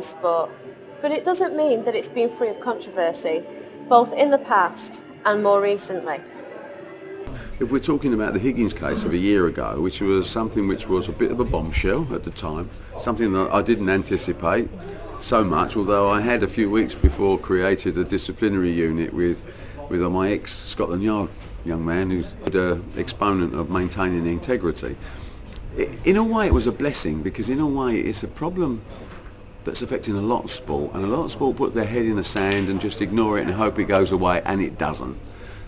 sport, but it doesn't mean that it's been free of controversy, both in the past and more recently. If we're talking about the Higgins case of a year ago, which was something which was a bit of a bombshell at the time, something that I didn't anticipate so much, although I had a few weeks before created a disciplinary unit with my ex-Scotland Yard young man who's an exponent of maintaining integrity. In a way it was a blessing, because in a way it's a problem that's affecting a lot of sport, and a lot of sport put their head in the sand and just ignore it and hope it goes away, and it doesn't.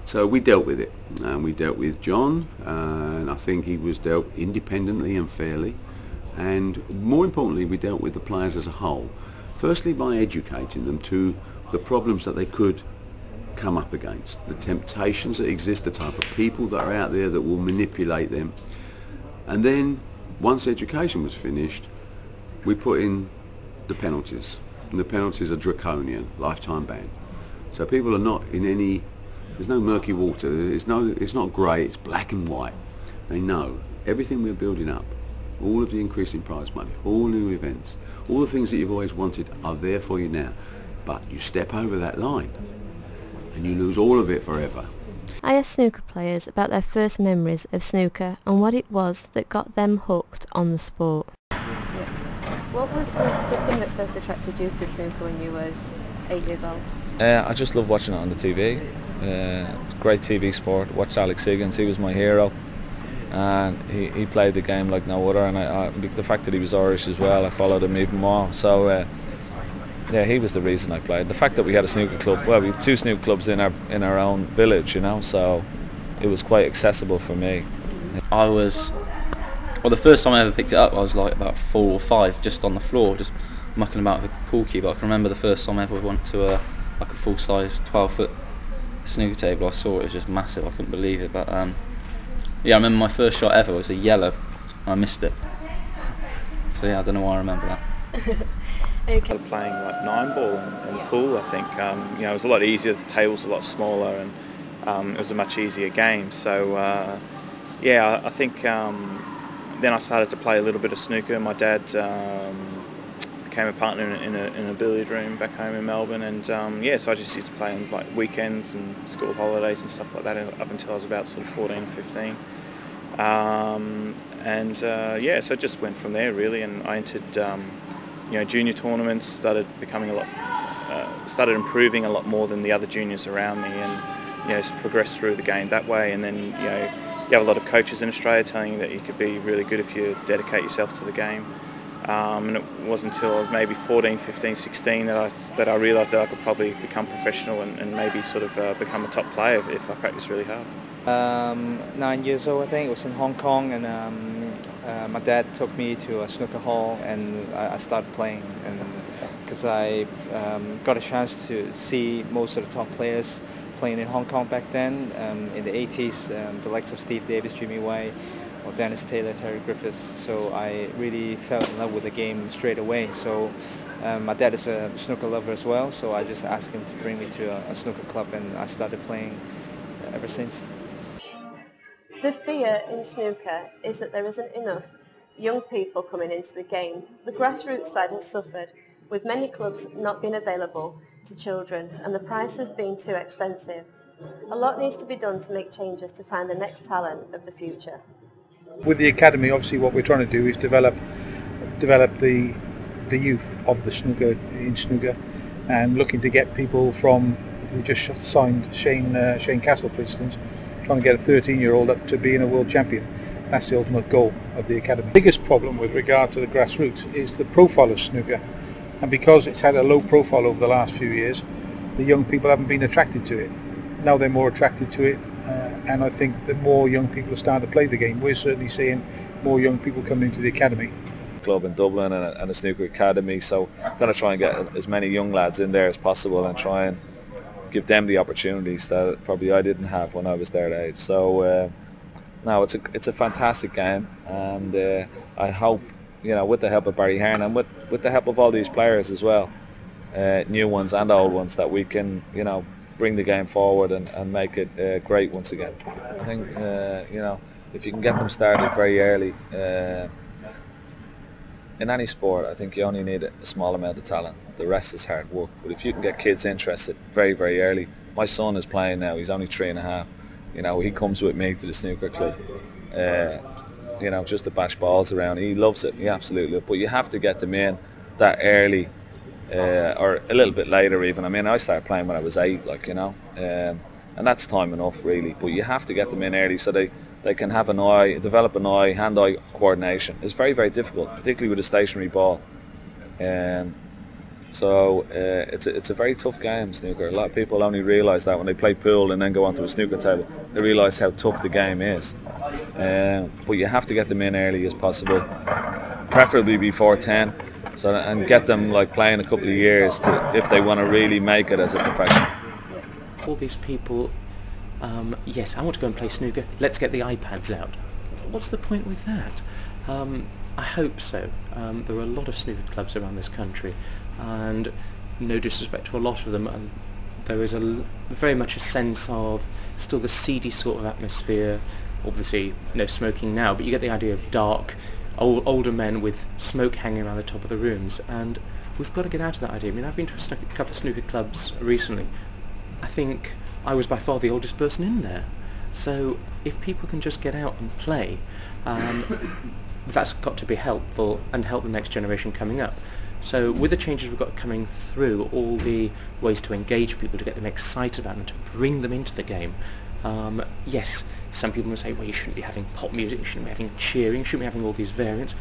So we dealt with it, and we dealt with John, and I think he was dealt independently and fairly, and more importantly we dealt with the players as a whole. Firstly by educating them to the problems that they could come up against, the temptations that exist, the type of people that are out there that will manipulate them. And then once education was finished, we put in the penalties, and the penalties are draconian, lifetime ban. So people are not in any, there's no murky water, it's not grey, it's black and white. They know everything we're building up, all of the increase in prize money, all new events, all the things that you've always wanted are there for you now. But you step over that line and you lose all of it forever. I asked snooker players about their first memories of snooker and what it was that got them hooked on the sport. What was the thing that first attracted you to snooker when you was 8 years old? I just loved watching it on the TV. Great TV sport. Watched Alex Higgins, he was my hero, and he played the game like no other, and the fact that he was Irish as well, I followed him even more. So yeah, he was the reason I played. The fact that we had a snooker club, well, we had 2 snooker clubs in our own village, you know, so it was quite accessible for me. Well, the first time I ever picked it up, I was like about 4 or 5, just on the floor, just mucking about with a pool cue. But I can remember the first time I ever went to a full-size 12-foot snooker table. I saw it was just massive. I couldn't believe it. But yeah, I remember my first shot ever was a yellow, and I missed it. So yeah, I don't know why I remember that. Okay. Playing like 9-ball and pool, I think you know, it was a lot easier. The table's a lot smaller, and it was a much easier game. So yeah, I think then I started to play a little bit of snooker. My dad became a partner in a billiard room back home in Melbourne, and yeah, so I just used to play on like weekends and school holidays and stuff like that up until I was about sort of 14 or 15. Yeah, so it just went from there really, and I entered you know, junior tournaments, started improving a lot more than the other juniors around me, and you know, progressed through the game that way. And then you know, you have a lot of coaches in Australia telling you that you could be really good if you dedicate yourself to the game. And it wasn't until I was maybe 14, 15, 16 that I realised that I could probably become professional and maybe sort of become a top player if I practiced really hard. 9 years old, I think. It was in Hong Kong, and my dad took me to a snooker hall, and I started playing. And because I got a chance to see most of the top players playing in Hong Kong back then, in the 80s, the likes of Steve Davis, Jimmy White, or Dennis Taylor, Terry Griffiths. So I really fell in love with the game straight away. So my dad is a snooker lover as well, so I just asked him to bring me to a snooker club, and I started playing ever since. The fear in snooker is that there isn't enough young people coming into the game. The grassroots side has suffered, with many clubs not being available to children and the prices being too expensive. A lot needs to be done to make changes to find the next talent of the future. With the academy, obviously what we're trying to do is develop the youth of the snooker in snooker, and looking to get people from, we just signed Shane Castle, for instance, trying to get a 13-year-old up to being a world champion. That's the ultimate goal of the academy. The biggest problem with regard to the grassroots is the profile of snooker, and because it's had a low profile over the last few years, the young people haven't been attracted to it. Now they're more attracted to it, and I think that more young people are starting to play the game. We're certainly seeing more young people coming into the academy. Club in Dublin and a snooker academy, so I'm going to try and get as many young lads in there as possible and try and give them the opportunities that probably I didn't have when I was their age. So no, it's a fantastic game, and I hope, you know, with the help of Barry Hearn and with the help of all these players as well, new ones and old ones, that we can, you know, bring the game forward and make it great once again. I think you know, if you can get them started very early, in any sport, I think you only need a small amount of talent. The rest is hard work. But if you can get kids interested very, very early, my son is playing now. He's only 3.5. You know, he comes with me to the snooker club. You know, just to bash balls around. He loves it. He absolutely loves it. But you have to get them in that early, or a little bit later even. I mean, I started playing when I was 8, like, you know, and that's time enough really. But you have to get them in early so they can have an eye, develop an eye, hand-eye coordination. It's very, very difficult, particularly with a stationary ball. So it's a very tough game, snooker. A lot of people only realise that when they play pool and then go onto a snooker table. They realise how tough the game is. But you have to get them in early as possible, preferably before 10, so and get them like playing a couple of years if they want to really make it as a profession. All these people, yes, I want to go and play snooker. Let's get the iPads out. What's the point with that? I hope so. There are a lot of snooker clubs around this country, and no disrespect to a lot of them, there is very much a sense of still the seedy sort of atmosphere. Obviously no smoking now, but you get the idea of dark, older men with smoke hanging around the top of the rooms, and we've got to get out of that idea. I mean, I've been to a couple of snooker clubs recently. I think I was by far the oldest person in there. So if people can just get out and play, that's got to be helpful and help the next generation coming up. So with the changes we've got coming through, all the ways to engage people, to get them excited about them, to bring them into the game, yes, some people will say, well, you shouldn't be having pop music, you shouldn't be having cheering, you shouldn't be having all these variants.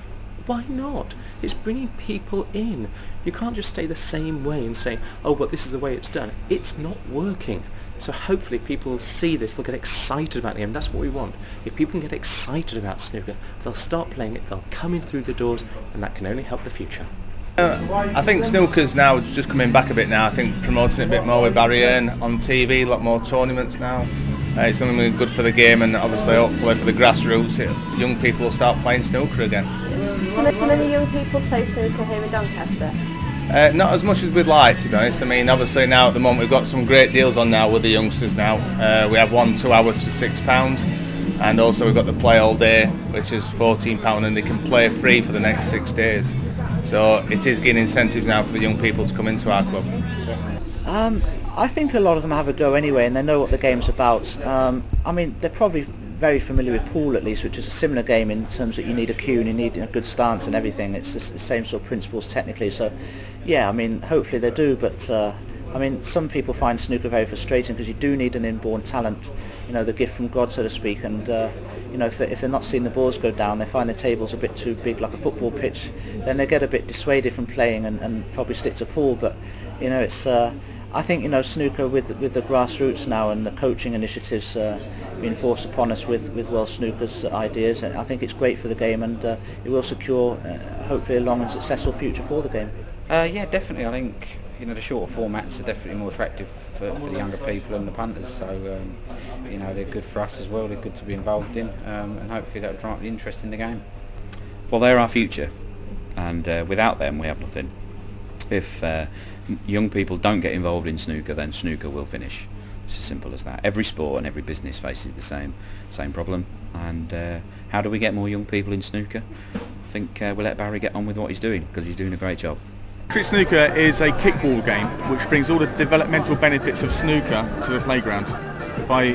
Why not? It's bringing people in. You can't just stay the same way and say, oh, but this is the way it's done. It's not working. So hopefully people will see this, they'll get excited about the game. That's what we want. If people can get excited about snooker, they'll start playing it, they'll come in through the doors, and that can only help the future. I think snooker's now just coming back a bit now. I think promoting it a bit more with Barry Earn on TV, a lot more tournaments now. It's something good for the game, and obviously hopefully for the grassroots, young people will start playing snooker again. Do many young people play snooker here in Doncaster? Not as much as we'd like, to be honest. I mean, obviously now at the moment we've got some great deals on now with the youngsters now. We have 1-2 hours for £6, and also we've got the play all day, which is £14, and they can play free for the next 6 days. So it is giving incentives now for the young people to come into our club. I think a lot of them have a go anyway, and they know what the game's about. I mean, they're probably very familiar with pool at least, which is a similar game in terms that you need a cue and you need a good stance and everything. It's the same sort of principles technically. So, yeah, I mean, hopefully they do. But I mean, some people find snooker very frustrating because you do need an inborn talent, you know, the gift from God, so to speak. And you know, if they're not seeing the balls go down, they find the tables a bit too big, like a football pitch, then they get a bit dissuaded from playing and probably stick to pool. But you know, it's I think, you know, snooker with the grassroots now and the coaching initiatives being forced upon us with World Snooker's ideas, I think it's great for the game, and it will secure hopefully a long and successful future for the game. Yeah, definitely. I think, you know, the shorter formats are definitely more attractive for the younger people and the punters. So you know, they're good for us as well. They're good to be involved in, and hopefully that'll drive the interest in the game. Well, they're our future, and without them we have nothing. If young people don't get involved in snooker, then snooker will finish. It's as simple as that. Every sport and every business faces the same problem. And how do we get more young people in snooker? I think we'll let Barry get on with what he's doing, because he's doing a great job. Street snooker is a kickball game which brings all the developmental benefits of snooker to the playground by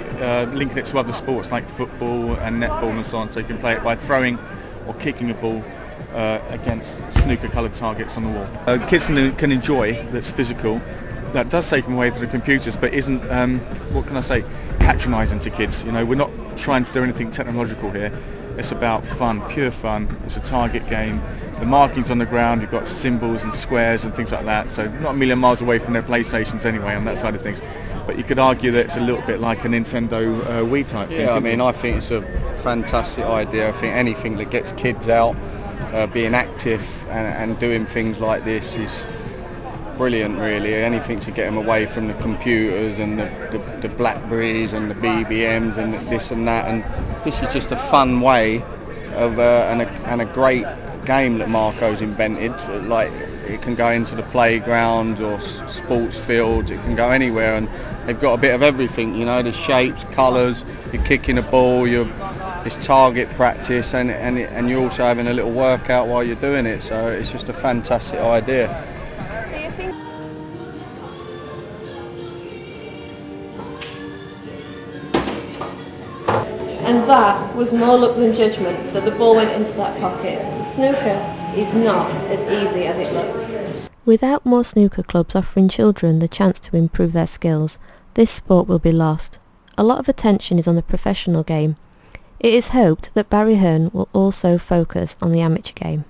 linking it to other sports like football and netball and so on. So you can play it by throwing or kicking a ball against snooker coloured targets on the wall. Kids can enjoy that's physical. That does take them away from the computers, but isn't, what can I say, patronising to kids. You know, we're not trying to do anything technological here. It's about fun, pure fun. It's a target game. The markings on the ground, you've got symbols and squares and things like that. So not a million miles away from their PlayStations anyway on that side of things. But you could argue that it's a little bit like a Nintendo Wii type thing. Yeah, I mean, I think it's a fantastic idea. I think anything that gets kids out, being active and doing things like this is brilliant, really. Anything to get them away from the computers and the Blackberries and the BBMs and this and that. And this is just a fun way of and a great game that Marco's invented. Like, it can go into the playground or sports fields. It can go anywhere, and they've got a bit of everything. You know, the shapes, colours. You're kicking a ball. You're it's target practice, and you're also having a little workout while you're doing it. So it's just a fantastic idea. Do you think? And that was more luck than judgment that the ball went into that pocket. Snooker is not as easy as it looks. Without more snooker clubs offering children the chance to improve their skills, this sport will be lost. A lot of attention is on the professional game. It is hoped that Barry Hearn will also focus on the amateur game.